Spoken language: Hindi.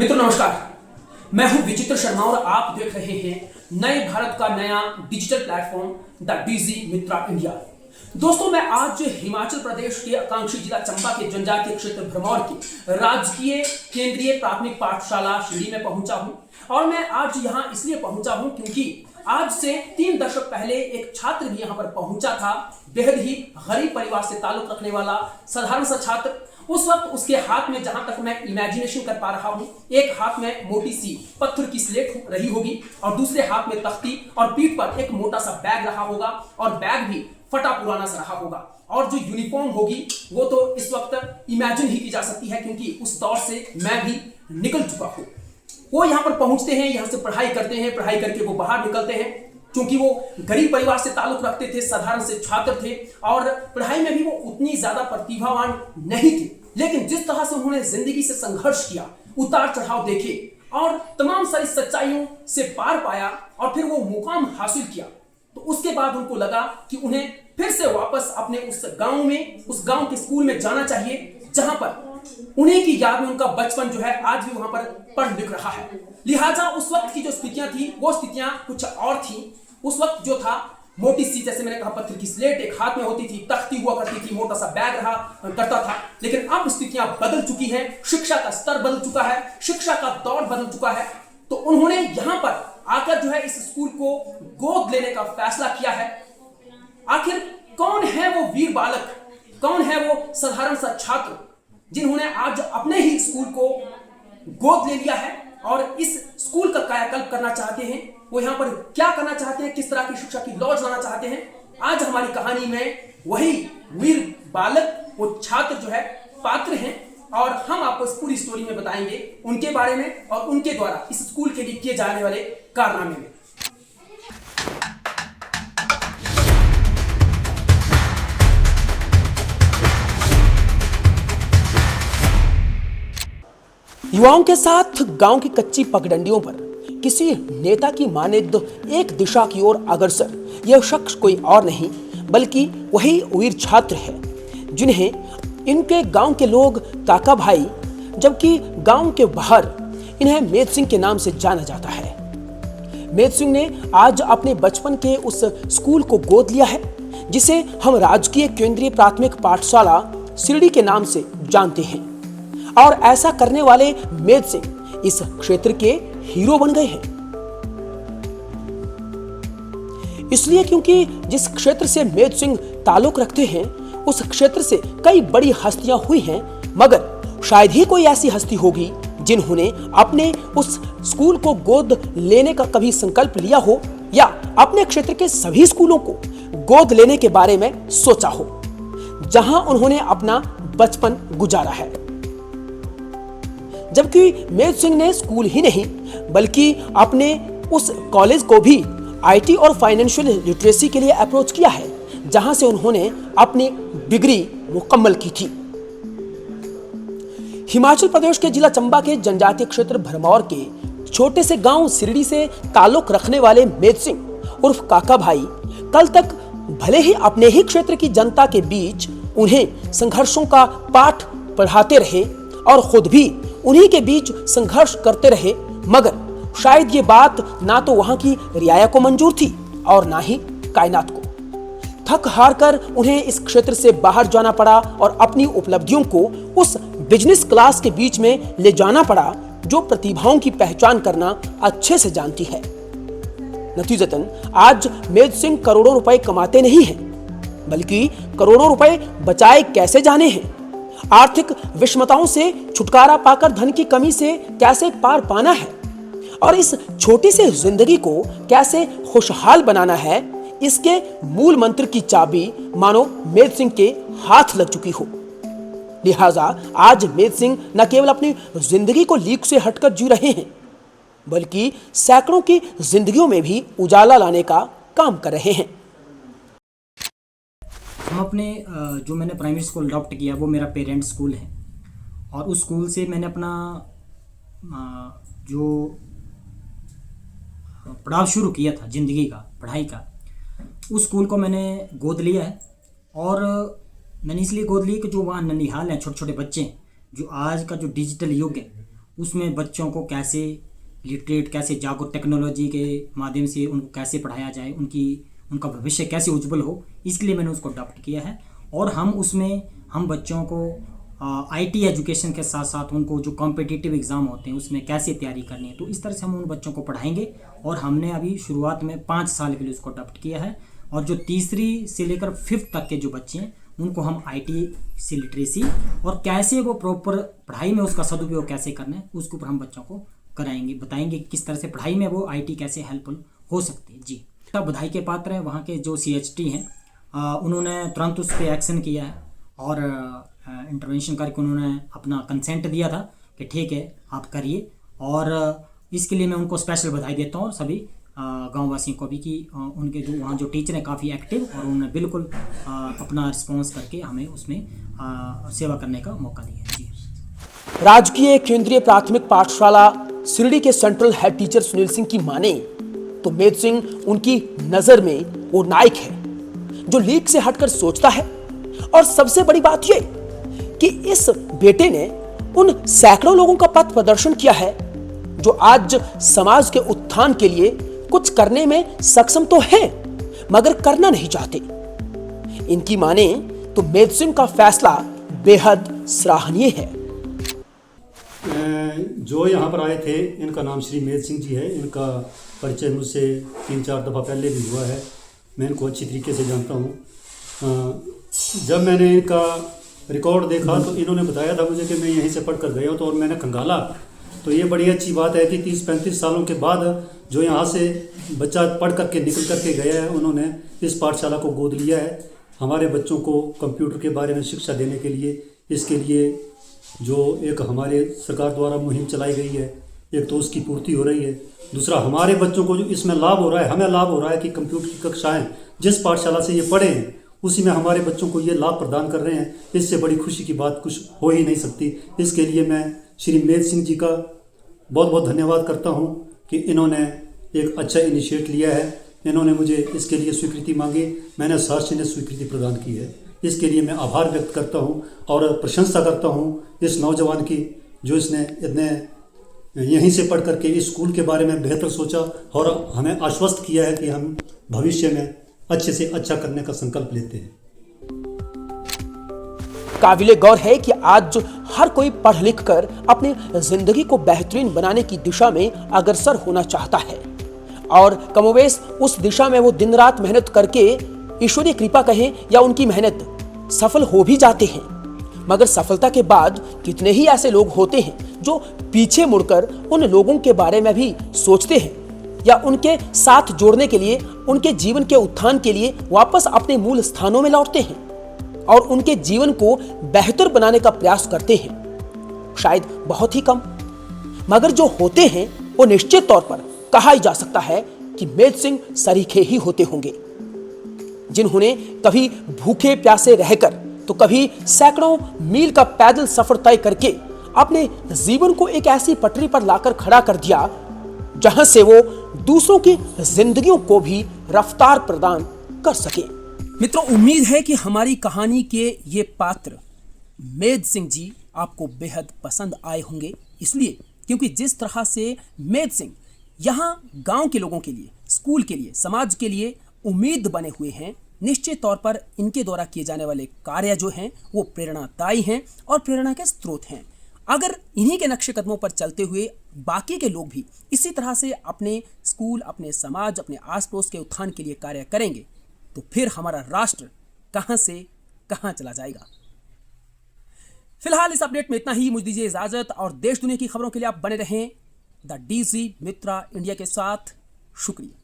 मित्रों नमस्कार, मैं हूं विचित्र शर्मा और आप देख रहे हैं नए भारत का नया digital platform the DG Mitra India. दोस्तों, मैं आज हिमाचल प्रदेश के आकांक्षी जिला चंबा के जनजातीय क्षेत्र भरमौर की राजकीय केंद्रीय प्राथमिक पाठशाला शिरडी में पहुंचा हूं। और मैं आज यहां इसलिए पहुंचा हूं क्योंकि आज से 3 दशक पहले एक छात्र भी यहां पर पहुंचा था, बेहद ही गरीब परिवार से ताल्लुक रखने वाला साधारण सा छात्र। उस वक्त उसके हाथ में, जहां तक मैं इमेजिनेशन कर पा रहा हूं, एक हाथ में मोटी सी पत्थर की स्लेट रही होगी और दूसरे हाथ में तख्ती और पीठ पर एक मोटा सा बैग रहा होगा और बैग भी फटा पुराना सा रहा होगा। और जो यूनिफॉर्म होगी वो तो इस वक्त इमेजिन ही की जा सकती है क्योंकि उस दौर से मैं भी निकल चुका हूं। वो यहाँ पर पहुंचते हैं, यहाँ से पढ़ाई करते हैं, पढ़ाई करके वो बाहर निकलते हैं। क्योंकि वो गरीब परिवार से ताल्लुक रखते थे, साधारण से छात्र थे और पढ़ाई में भी वो उतनी ज्यादा प्रतिभावान नहीं थे, लेकिन जिस तरह से उन्होंने जिंदगी से संघर्ष किया, उतार चढ़ाव देखे और तमाम सारी सच्चाइयों से पार पाया और फिर वो मुकाम हासिल किया, तो उसके बाद उनको लगा कि उन्हें फिर से वापस अपने उस गांव में, उस गांव के स्कूल में जाना चाहिए जहां पर उन्हीं की याद में उनका बचपन जो है आज भी वहां पर पढ़ लिख रहा है। लिहाजा उस वक्त की जो स्थितियां थी वो स्थितियां कुछ और थी। उस वक्त जो था, मोटी सी, जैसे मैंने कहा, पत्थर की स्लेट एक हाथ में होती थी, तख्ती हुआ करती थी, मोटा सा बैग रहा करता था। लेकिन अब स्थितियां बदल चुकी हैं, शिक्षा का स्तर बदल चुका है, शिक्षा का दौर बदल चुका है। तो उन्होंने यहां पर आकर जो है इस स्कूल को गोद लेने का फैसला किया है। आखिर कौन है वो वीर बालक, कौन है वो साधारण सा छात्र जिन्होंने आज अपने ही स्कूल को गोद ले लिया है और इस स्कूल का कायाकल्प करना चाहते हैं? वो यहाँ पर क्या करना चाहते हैं, किस तरह की शिक्षा की लॉज लाना चाहते हैं? आज हमारी कहानी में वही वीर बालक, वो छात्र जो है पात्र हैं और हम आपको इस पूरी स्टोरी में बताएंगे उनके बारे में और उनके द्वारा इस स्कूल के लिए किए जाने वाले कारनामे में। युवाओं के साथ गांव की कच्ची पगडंडियों पर किसी नेता की मानिंद एक दिशा की ओर अग्रसर यह शख्स कोई और नहीं बल्कि वही वीर छात्र है जिन्हें इनके गांव के लोग काका भाई, जबकि गांव के बाहर इन्हें मेद सिंह के नाम से जाना जाता है। मेद सिंह ने आज अपने बचपन के उस स्कूल को गोद लिया है जिसे हम राजकीय केंद्रीय प्राथमिक पाठशाला शिरडी के नाम से जानते हैं। और ऐसा करने वाले मेद सिंह इस क्षेत्र के हीरो बन गए हैं। इसलिए क्योंकि जिस क्षेत्र से मेद सिंह ताल्लुक रखते हैं उस क्षेत्र से कई बड़ी हस्तियां हुई हैं, मगर शायद ही कोई ऐसी हस्ती होगी जिन्होंने अपने उस स्कूल को गोद लेने का कभी संकल्प लिया हो या अपने क्षेत्र के सभी स्कूलों को गोद लेने के बारे में सोचा हो जहां उन्होंने अपना बचपन गुजारा है। जबकि मेद सिंह ने स्कूल ही नहीं बल्कि अपने उस कॉलेज को भी आईटी और फाइनेंशियल लिटरेसी के लिए अप्रोच किया है जहां से उन्होंने अपनी डिग्री मुकम्मल की थी। हिमाचल प्रदेश के जिला चंबा के जनजातीय क्षेत्र भरमौर के छोटे से गांव शिरडी से ताल्लुक रखने वाले मेद सिंह उर्फ काका भाई कल तक भले ही अपने ही क्षेत्र की जनता के बीच उन्हें संघर्षों का पाठ पढ़ाते रहे और खुद भी उन्हीं के बीच संघर्ष करते रहे, मगर शायद ये बात ना तो वहां की रियाया को मंजूर थी और ना ही कायनात को। थक हार कर उन्हें इस क्षेत्र से बाहर जाना पड़ा और अपनी उपलब्धियों को उस बिजनेस क्लास के बीच में ले जाना पड़ा जो प्रतिभाओं की पहचान करना अच्छे से जानती है। नतीजतन आज मेद सिंह करोड़ों रुपए कमाते नहीं हैं बल्कि करोड़ों रुपए बचाए कैसे जाने हैं, आर्थिक विषमताओं से छुटकारा पाकर धन की कमी से कैसे पार पाना है और इस छोटी सी जिंदगी को कैसे खुशहाल बनाना है, इसके मूल मंत्र की चाबी मानो मेद सिंह के हाथ लग चुकी हो। लिहाजा आज मेद सिंह न केवल अपनी जिंदगी को लीक से हटकर जी रहे हैं बल्कि सैकड़ों की जिंदगियों में भी उजाला लाने का काम कर रहे हैं। हम अपने जो मैंने प्राइमरी स्कूल अडॉप्ट किया वो मेरा पेरेंट्स स्कूल है और उस स्कूल से मैंने अपना जो पड़ाव शुरू किया था ज़िंदगी का, पढ़ाई का, उस स्कूल को मैंने गोद लिया है। और मैंने इसलिए गोद लिया कि जो वहाँ ननिहाल हैं, छोटे छोटे बच्चे हैं, जो आज का जो डिजिटल युग है उसमें बच्चों को कैसे लिटरेट, कैसे जागरूक, टेक्नोलॉजी के माध्यम से उनको कैसे पढ़ाया जाए, उनका भविष्य कैसे उज्जवल हो, इसके लिए मैंने उसको अडॉप्ट किया है। और हम बच्चों को आईटी एजुकेशन के साथ साथ उनको जो कॉम्पिटिटिव एग्ज़ाम होते हैं उसमें कैसे तैयारी करनी है, तो इस तरह से हम उन बच्चों को पढ़ाएंगे। और हमने अभी शुरुआत में 5 साल के लिए उसको अडॉप्ट किया है। और जो तीसरी से लेकर 5th तक के जो बच्चे हैं उनको हम आईटी से लिटरेसी और कैसे वो प्रॉपर पढ़ाई में उसका सदुपयोग कैसे करना है उसके ऊपर हम बच्चों को कराएंगे, बताएंगे किस तरह से पढ़ाई में वो आईटी कैसे हेल्पफुल हो सकती है। जी, तब बधाई के पात्र है वहाँ के जो CHT हैं, उन्होंने तुरंत उस पर एक्शन किया है और इंटरवेंशन करके उन्होंने अपना कंसेंट दिया था कि ठीक है आप करिए। और इसके लिए मैं उनको स्पेशल बधाई देता हूँ और सभी गाँव वासियों को भी कि उनके जो वहाँ जो टीचर हैं काफ़ी एक्टिव और उन्होंने बिल्कुल अपना रिस्पॉन्स करके हमें उसमें सेवा करने का मौका दिया। जी, राजकीय केंद्रीय प्राथमिक पाठशाला सिरडी के central head teacher Sunil Singh की माने तो मेद सिंह उनकी नजर में वो नायक है जो लीक से हटकर सोचता है। और सबसे बड़ी बात यह कि इस बेटे ने उन सैकड़ों लोगों का पथ प्रदर्शन किया है जो आज समाज के उत्थान के लिए कुछ करने में सक्षम तो हैं मगर करना नहीं चाहते। इनकी माने तो मेद सिंह का फैसला बेहद सराहनीय है। जो यहाँ पर आए थे इनका नाम श्री मेद सिंह जी है। इनका परिचय मुझसे 3-4 दफ़ा पहले भी हुआ है। मैं इनको अच्छी तरीके से जानता हूँ। जब मैंने इनका रिकॉर्ड देखा तो इन्होंने बताया था मुझे कि मैं यहीं से पढ़ कर गया हूँ, तो और मैंने खंगाला तो ये बड़ी अच्छी बात है कि 30-35 सालों के बाद जो यहाँ से बच्चा पढ़ करके निकल करके गया है उन्होंने इस पाठशाला को गोद लिया है। हमारे बच्चों को कंप्यूटर के बारे में शिक्षा देने के लिए, इसके लिए जो एक हमारे सरकार द्वारा मुहिम चलाई गई है, एक तो उसकी पूर्ति हो रही है, दूसरा हमारे बच्चों को जो इसमें लाभ हो रहा है, हमें लाभ हो रहा है कि कंप्यूटर की कक्षाएं जिस पाठशाला से ये पढ़े हैं उसी में हमारे बच्चों को ये लाभ प्रदान कर रहे हैं। इससे बड़ी खुशी की बात कुछ हो ही नहीं सकती। इसके लिए मैं श्री मेद सिंह जी का बहुत बहुत धन्यवाद करता हूँ कि इन्होंने एक अच्छा इनिशिएट लिया है। इन्होंने मुझे इसके लिए स्वीकृति मांगी, मैंने शासन ने स्वीकृति प्रदान की है। इसके लिए मैं आभार व्यक्त करता हूँ और प्रशंसा करता हूँ इस नौजवान की जो इसने इतने यहीं से पढ़ करके इस स्कूल के बारे में बेहतर सोचा और हमें आश्वस्त किया है कि हम भविष्य में अच्छे से अच्छा करने का संकल्प लेते हैं। काबिले गौर है कि आज हर कोई पढ़ लिख कर अपनी जिंदगी को बेहतरीन बनाने की दिशा में अग्रसर होना चाहता है और कमोवेश उस दिशा में वो दिन रात मेहनत करके ईश्वरीय कृपा कहें या उनकी मेहनत सफल हो भी जाते हैं। मगर सफलता के बाद कितने ही ऐसे लोग होते हैं जो पीछे मुड़कर उन लोगों के बारे में भी सोचते हैं या उनके साथ जोड़ने के लिए, उनके जीवन के उत्थान के लिए वापस अपने मूल स्थानों में लौटते हैं और उनके जीवन को बेहतर बनाने का प्रयास करते हैं। शायद बहुत ही कम, मगर जो होते हैं वो निश्चित तौर पर कहा ही जा सकता है कि मेद सिंह सरीखे ही होते होंगे, जिन्होंने कभी भूखे प्यासे रहकर तो कभी सैकड़ों मील का पैदल सफर तय करके अपने जीवन को एक ऐसी पटरी पर लाकर खड़ा कर दिया जहां से वो दूसरों की जिंदगियों को भी रफ्तार प्रदान कर सके। मित्रों, उम्मीद है कि हमारी कहानी के ये पात्र मेद सिंह जी आपको बेहद पसंद आए होंगे, इसलिए क्योंकि जिस तरह से मेद सिंह यहाँ गांव के लोगों के लिए, स्कूल के लिए, समाज के लिए उम्मीद बने हुए हैं, निश्चित तौर पर इनके द्वारा किए जाने वाले कार्य जो हैं वो प्रेरणादायी हैं और प्रेरणा के स्रोत हैं। अगर इन्हीं के नक्शे कदमों पर चलते हुए बाकी के लोग भी इसी तरह से अपने स्कूल, अपने समाज, अपने आस पड़ोस के उत्थान के लिए कार्य करेंगे तो फिर हमारा राष्ट्र कहां से कहां चला जाएगा। फिलहाल इस अपडेट में इतना ही। मुझे दीजिए इजाजत और देश दुनिया की खबरों के लिए आप बने रहें द डीजी मित्रा इंडिया के साथ। शुक्रिया।